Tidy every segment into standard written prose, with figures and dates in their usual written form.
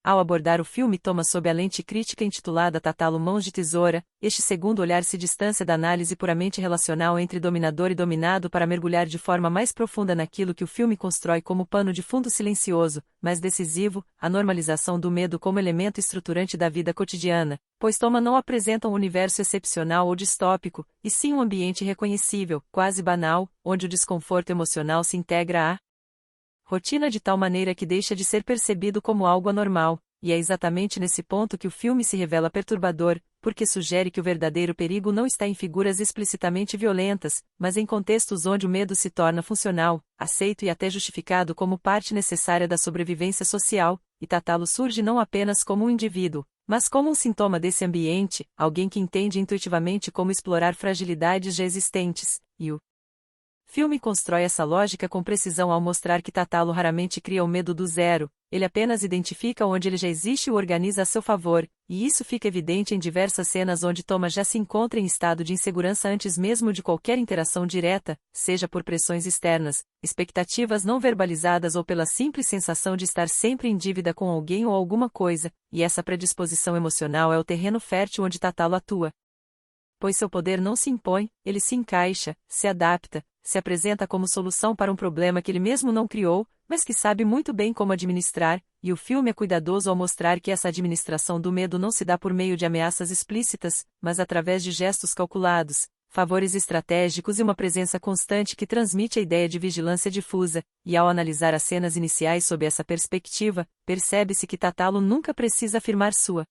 Ao abordar o filme Toma sob a lente crítica intitulada Tatalo Mãos de Tesoura, este segundo olhar se distancia da análise puramente relacional entre dominador e dominado para mergulhar de forma mais profunda naquilo que o filme constrói como pano de fundo silencioso, mas decisivo, a normalização do medo como elemento estruturante da vida cotidiana, pois Toma não apresenta um universo excepcional ou distópico, e sim um ambiente reconhecível, quase banal, onde o desconforto emocional se integra à rotina de tal maneira que deixa de ser percebido como algo anormal, e é exatamente nesse ponto que o filme se revela perturbador, porque sugere que o verdadeiro perigo não está em figuras explicitamente violentas, mas em contextos onde o medo se torna funcional, aceito e até justificado como parte necessária da sobrevivência social, e Tatalo surge não apenas como um indivíduo, mas como um sintoma desse ambiente, alguém que entende intuitivamente como explorar fragilidades já existentes, e o filme constrói essa lógica com precisão ao mostrar que Tatalo raramente cria o medo do zero, ele apenas identifica onde ele já existe e o organiza a seu favor, e isso fica evidente em diversas cenas onde Toma já se encontra em estado de insegurança antes mesmo de qualquer interação direta, seja por pressões externas, expectativas não verbalizadas ou pela simples sensação de estar sempre em dívida com alguém ou alguma coisa, e essa predisposição emocional é o terreno fértil onde Tatalo atua. Pois seu poder não se impõe, ele se encaixa, se adapta, se apresenta como solução para um problema que ele mesmo não criou, mas que sabe muito bem como administrar, e o filme é cuidadoso ao mostrar que essa administração do medo não se dá por meio de ameaças explícitas, mas através de gestos calculados, favores estratégicos e uma presença constante que transmite a ideia de vigilância difusa, e ao analisar as cenas iniciais sob essa perspectiva, percebe-se que Tatalo nunca precisa afirmar sua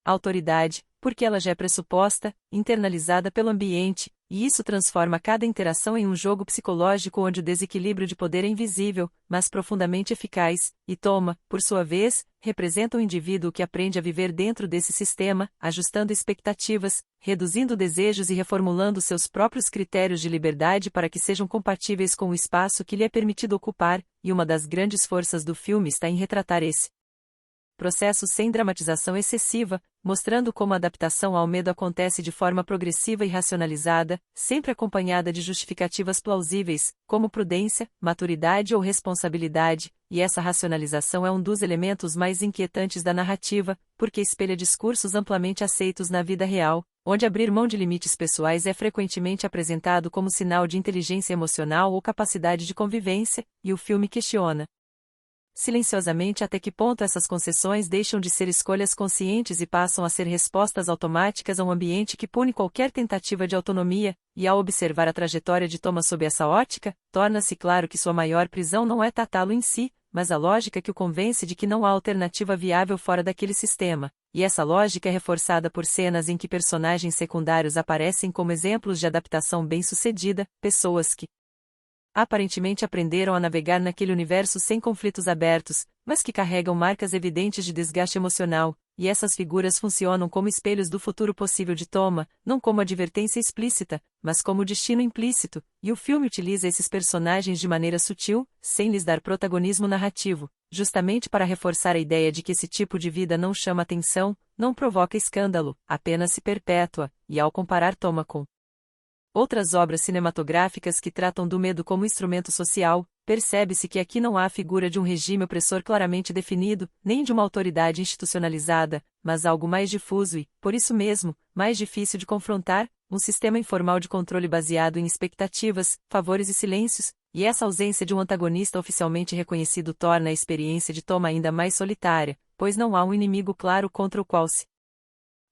autoridade, porque ela já é pressuposta, internalizada pelo ambiente, e isso transforma cada interação em um jogo psicológico onde o desequilíbrio de poder é invisível, mas profundamente eficaz, e Toma, por sua vez, representa um indivíduo que aprende a viver dentro desse sistema, ajustando expectativas, reduzindo desejos e reformulando seus próprios critérios de liberdade para que sejam compatíveis com o espaço que lhe é permitido ocupar, e uma das grandes forças do filme está em retratar esse processo sem dramatização excessiva, mostrando como a adaptação ao medo acontece de forma progressiva e racionalizada, sempre acompanhada de justificativas plausíveis, como prudência, maturidade ou responsabilidade, e essa racionalização é um dos elementos mais inquietantes da narrativa, porque espelha discursos amplamente aceitos na vida real, onde abrir mão de limites pessoais é frequentemente apresentado como sinal de inteligência emocional ou capacidade de convivência, e o filme questiona silenciosamente até que ponto essas concessões deixam de ser escolhas conscientes e passam a ser respostas automáticas a um ambiente que pune qualquer tentativa de autonomia, e ao observar a trajetória de Toma sob essa ótica, torna-se claro que sua maior prisão não é Tatalo em si, mas a lógica que o convence de que não há alternativa viável fora daquele sistema, e essa lógica é reforçada por cenas em que personagens secundários aparecem como exemplos de adaptação bem-sucedida, pessoas que aparentemente aprenderam a navegar naquele universo sem conflitos abertos, mas que carregam marcas evidentes de desgaste emocional, e essas figuras funcionam como espelhos do futuro possível de Toma, não como advertência explícita, mas como destino implícito, e o filme utiliza esses personagens de maneira sutil, sem lhes dar protagonismo narrativo, justamente para reforçar a ideia de que esse tipo de vida não chama atenção, não provoca escândalo, apenas se perpétua, e ao comparar Toma com outras obras cinematográficas que tratam do medo como instrumento social, percebe-se que aqui não há a figura de um regime opressor claramente definido, nem de uma autoridade institucionalizada, mas algo mais difuso e, por isso mesmo, mais difícil de confrontar, um sistema informal de controle baseado em expectativas, favores e silêncios, e essa ausência de um antagonista oficialmente reconhecido torna a experiência de Toma ainda mais solitária, pois não há um inimigo claro contra o qual se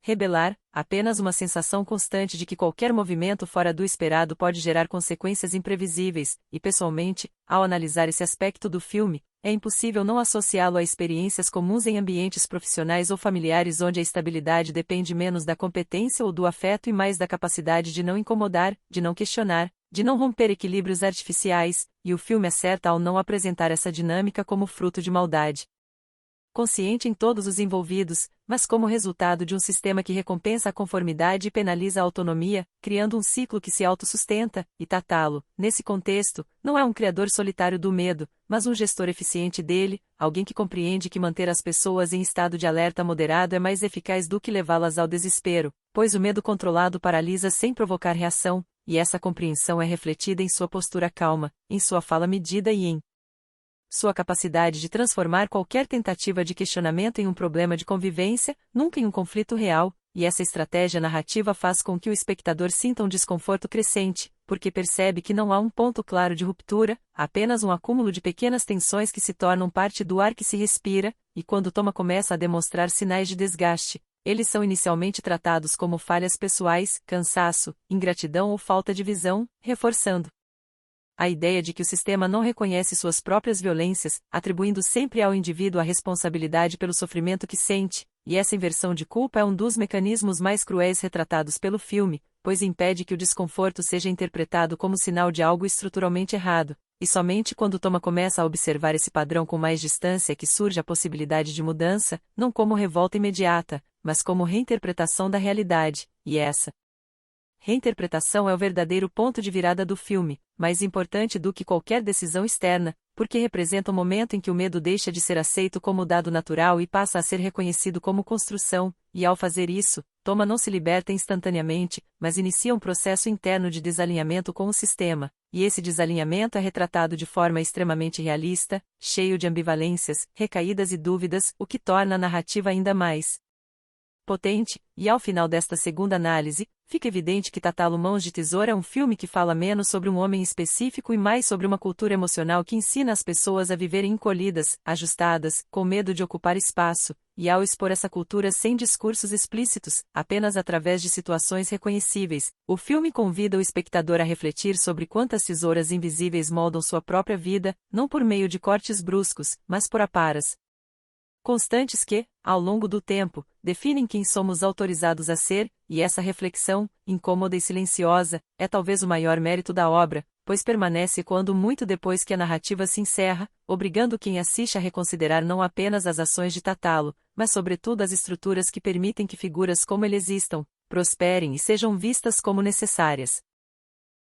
rebelar, apenas uma sensação constante de que qualquer movimento fora do esperado pode gerar consequências imprevisíveis, e pessoalmente, ao analisar esse aspecto do filme, é impossível não associá-lo a experiências comuns em ambientes profissionais ou familiares onde a estabilidade depende menos da competência ou do afeto e mais da capacidade de não incomodar, de não questionar, de não romper equilíbrios artificiais, e o filme acerta ao não apresentar essa dinâmica como fruto de maldade consciente em todos os envolvidos, mas como resultado de um sistema que recompensa a conformidade e penaliza a autonomia, criando um ciclo que se autossustenta, e Tatalo, nesse contexto, não é um criador solitário do medo, mas um gestor eficiente dele, alguém que compreende que manter as pessoas em estado de alerta moderado é mais eficaz do que levá-las ao desespero, pois o medo controlado paralisa sem provocar reação, e essa compreensão é refletida em sua postura calma, em sua fala medida e em sua capacidade de transformar qualquer tentativa de questionamento em um problema de convivência, nunca em um conflito real, e essa estratégia narrativa faz com que o espectador sinta um desconforto crescente, porque percebe que não há um ponto claro de ruptura, apenas um acúmulo de pequenas tensões que se tornam parte do ar que se respira, e quando Toma começa a demonstrar sinais de desgaste, eles são inicialmente tratados como falhas pessoais, cansaço, ingratidão ou falta de visão, reforçando a ideia de que o sistema não reconhece suas próprias violências, atribuindo sempre ao indivíduo a responsabilidade pelo sofrimento que sente, e essa inversão de culpa é um dos mecanismos mais cruéis retratados pelo filme, pois impede que o desconforto seja interpretado como sinal de algo estruturalmente errado, e somente quando Toma começa a observar esse padrão com mais distância é que surge a possibilidade de mudança, não como revolta imediata, mas como reinterpretação da realidade, e essa reinterpretação é o verdadeiro ponto de virada do filme, mais importante do que qualquer decisão externa, porque representa o momento em que o medo deixa de ser aceito como dado natural e passa a ser reconhecido como construção, e ao fazer isso, Toma não se liberta instantaneamente, mas inicia um processo interno de desalinhamento com o sistema, e esse desalinhamento é retratado de forma extremamente realista, cheio de ambivalências, recaídas e dúvidas, o que torna a narrativa ainda mais potente, e ao final desta segunda análise, fica evidente que Tátalo Mãos de Tesoura é um filme que fala menos sobre um homem específico e mais sobre uma cultura emocional que ensina as pessoas a viverem encolhidas, ajustadas, com medo de ocupar espaço, e ao expor essa cultura sem discursos explícitos, apenas através de situações reconhecíveis, o filme convida o espectador a refletir sobre quantas tesouras invisíveis moldam sua própria vida, não por meio de cortes bruscos, mas por aparas constantes que, ao longo do tempo, definem quem somos autorizados a ser, e essa reflexão, incômoda e silenciosa, é talvez o maior mérito da obra, pois permanece quando muito depois que a narrativa se encerra, obrigando quem assiste a reconsiderar não apenas as ações de Tátalo, mas sobretudo as estruturas que permitem que figuras como ele existam, prosperem e sejam vistas como necessárias.